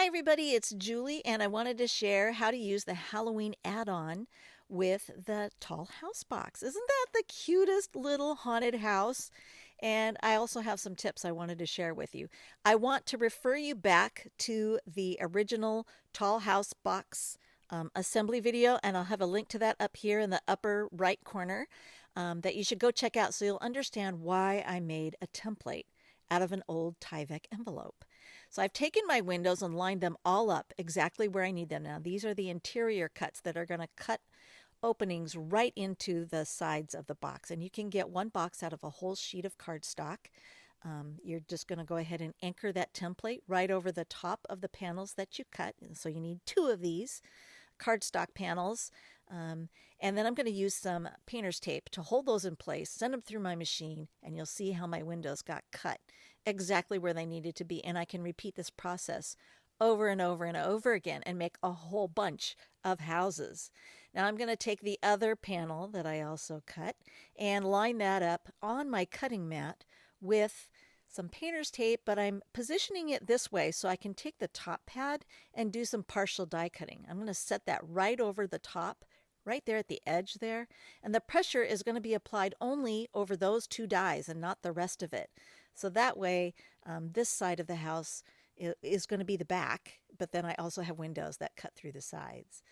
Hi, everybody, it's Julie, and I wanted to share how to use the Halloween add on with the Tall House Box. Isn't that the cutest little haunted house? And I also have some tips I wanted to share with you. I want to refer you back to the original Tall House Box assembly video, and I'll have a link to that up here in the upper right corner that you should go check out so you'll understand why I made a template out of an old Tyvek envelope. So I've taken my windows and lined them all up exactly where I need them. Now, these are the interior cuts that are going to cut openings right into the sides of the box. And you can get one box out of a whole sheet of cardstock. You're just going to go ahead and anchor that template right over the top of the panels that you cut. And so you need two of these cardstock panels. And then I'm going to use some painter's tape to hold those in place, send them through my machine, and you'll see how my windows got cut exactly where they needed to be. And I can repeat this process over and over and over again and make a whole bunch of houses. Now I'm going to take the other panel that I also cut and line that up on my cutting mat with some painter's tape, but I'm positioning it this way so I can take the top pad and do some partial die cutting. I'm going to set that right over the top, right there at the edge there, and the pressure is going to be applied only over those two dies and not the rest of it. So that way, this side of the house is going to be the back, but then I also have windows that cut through the sides.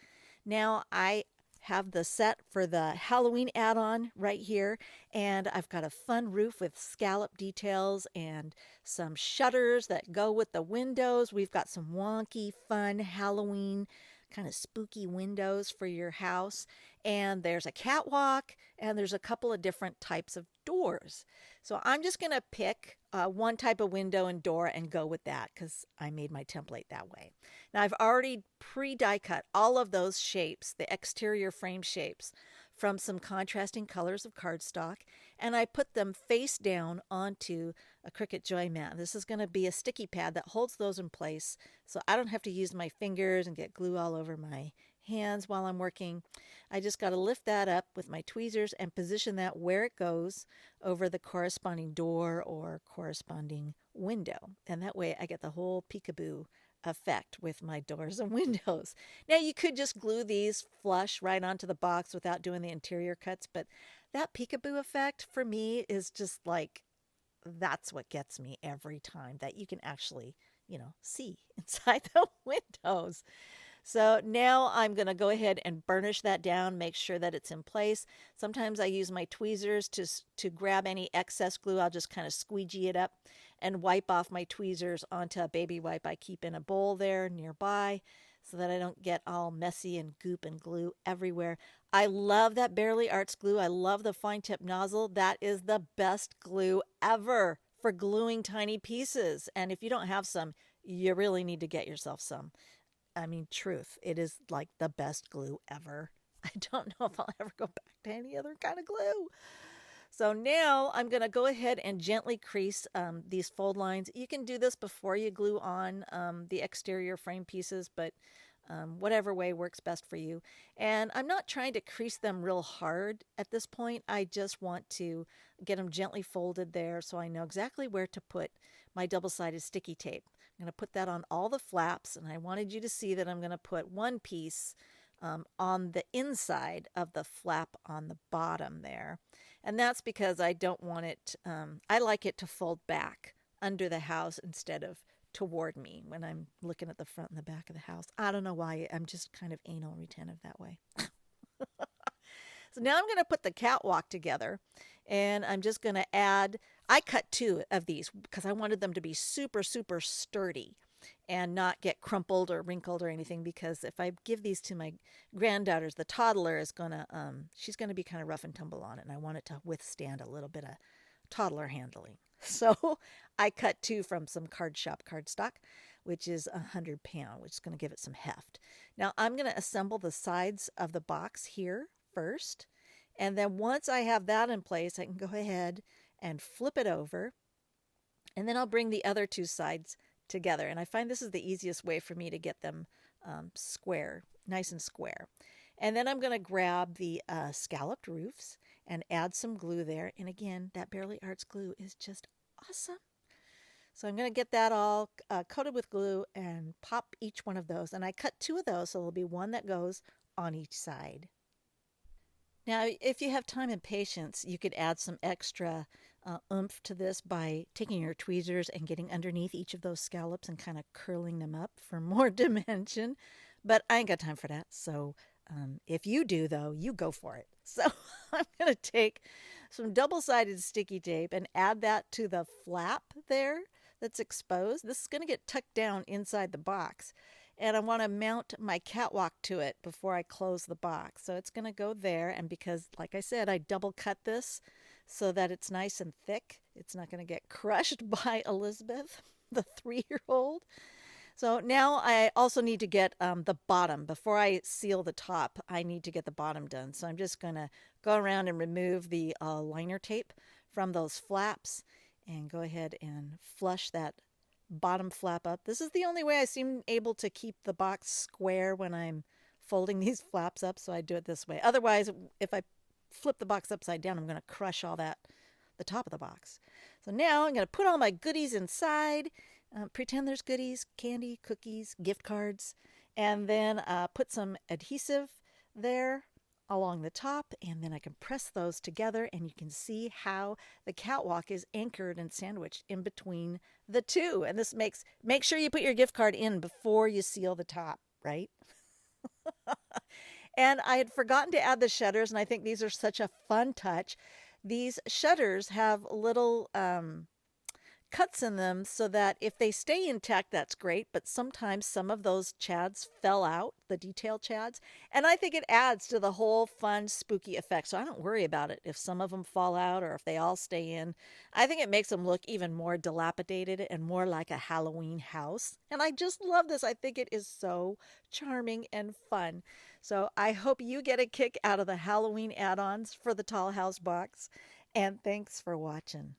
Now I have the set for the Halloween add-on right here, and I've got a fun roof with scallop details and some shutters that go with the windows. We've got some wonky, fun Halloween kind of spooky windows for your house, and there's a catwalk, and there's a couple of different types of doors. So I'm just going to pick one type of window and door and go with that because I made my template that way. Now I've already pre-die cut all of those shapes, the exterior frame shapes, from some contrasting colors of cardstock, and I put them face down onto a Cricut Joy mat. This is going to be a sticky pad that holds those in place so I don't have to use my fingers and get glue all over my hands while I'm working. I just got to lift that up with my tweezers and position that where it goes over the corresponding door or corresponding window. And that way I get the whole peekaboo effect with my doors and windows. Now you could just glue these flush right onto the box without doing the interior cuts, but that peekaboo effect for me is just like, that's what gets me every time, that you can actually, see inside the windows. So now I'm going to go ahead and burnish that down, make sure that it's in place. Sometimes I use my tweezers to grab any excess glue. I'll just kind of squeegee it up and wipe off my tweezers onto a baby wipe I keep in a bowl there nearby so that I don't get all messy and goop and glue everywhere. I love that Bearly Arts glue. I love the fine tip nozzle. That is the best glue ever for gluing tiny pieces. And if you don't have some, you really need to get yourself some. I mean, truth, it is like the best glue ever. I don't know if I'll ever go back to any other kind of glue. So now I'm going to go ahead and gently crease these fold lines. You can do this before you glue on the exterior frame pieces, but whatever way works best for you. And I'm not trying to crease them real hard at this point. I just want to get them gently folded there so I know exactly where to put my double-sided sticky tape. I'm going to put that on all the flaps, and I wanted you to see that I'm going to put one piece on the inside of the flap on the bottom there. And that's because I don't want it, I like it to fold back under the house instead of toward me when I'm looking at the front and the back of the house. I don't know why, I'm just kind of anal retentive that way. So now I'm going to put the catwalk together, and I'm just going to add, I cut two of these because I wanted them to be super, super sturdy and not get crumpled or wrinkled or anything, because if I give these to my granddaughters, the toddler is going to, she's going to be kind of rough and tumble on it, and I want it to withstand a little bit of toddler handling. So I cut two from some Card Shop cardstock, which is 100 pound, which is going to give it some heft. Now I'm going to assemble the sides of the box here first. And then once I have that in place, I can go ahead and flip it over. And then I'll bring the other two sides together. And I find this is the easiest way for me to get them square, nice and square. And then I'm going to grab the scalloped roofs and add some glue there. And again, that Bearly Arts glue is just awesome. So I'm going to get that all coated with glue and pop each one of those. And I cut two of those, so there'll be one that goes on each side. Now, if you have time and patience, you could add some extra oomph to this by taking your tweezers and getting underneath each of those scallops and kind of curling them up for more dimension. But I ain't got time for that. So if you do, though, you go for it. So I'm going to take some double sided sticky tape and add that to the flap there that's exposed. This is going to get tucked down inside the box. And I want to mount my catwalk to it before I close the box. So it's going to go there. And because, like I said, I double cut this so that it's nice and thick, it's not going to get crushed by Elizabeth, the 3-year old. So now I also need to get the bottom. Before I seal the top, I need to get the bottom done. So I'm just going to go around and remove the liner tape from those flaps and go ahead and flush that bottom flap up. This is the only way I seem able to keep the box square when I'm folding these flaps up, so I do it this way. Otherwise, if I flip the box upside down, I'm going to crush all that, the top of the box. So now I'm going to put all my goodies inside, pretend there's goodies, candy, cookies, gift cards, and then put some adhesive there along the top, and then I can press those together, and you can see how the catwalk is anchored and sandwiched in between the two. And this make sure you put your gift card in before you seal the top, right? And I had forgotten to add the shutters, and I think these are such a fun touch. These shutters have little cuts in them so that if they stay intact, that's great. But sometimes some of those chads fell out, the detail chads. And I think it adds to the whole fun, spooky effect. So I don't worry about it if some of them fall out or if they all stay in. I think it makes them look even more dilapidated and more like a Halloween house. And I just love this. I think it is so charming and fun. So I hope you get a kick out of the Halloween add ons for the Tall House box. And thanks for watching.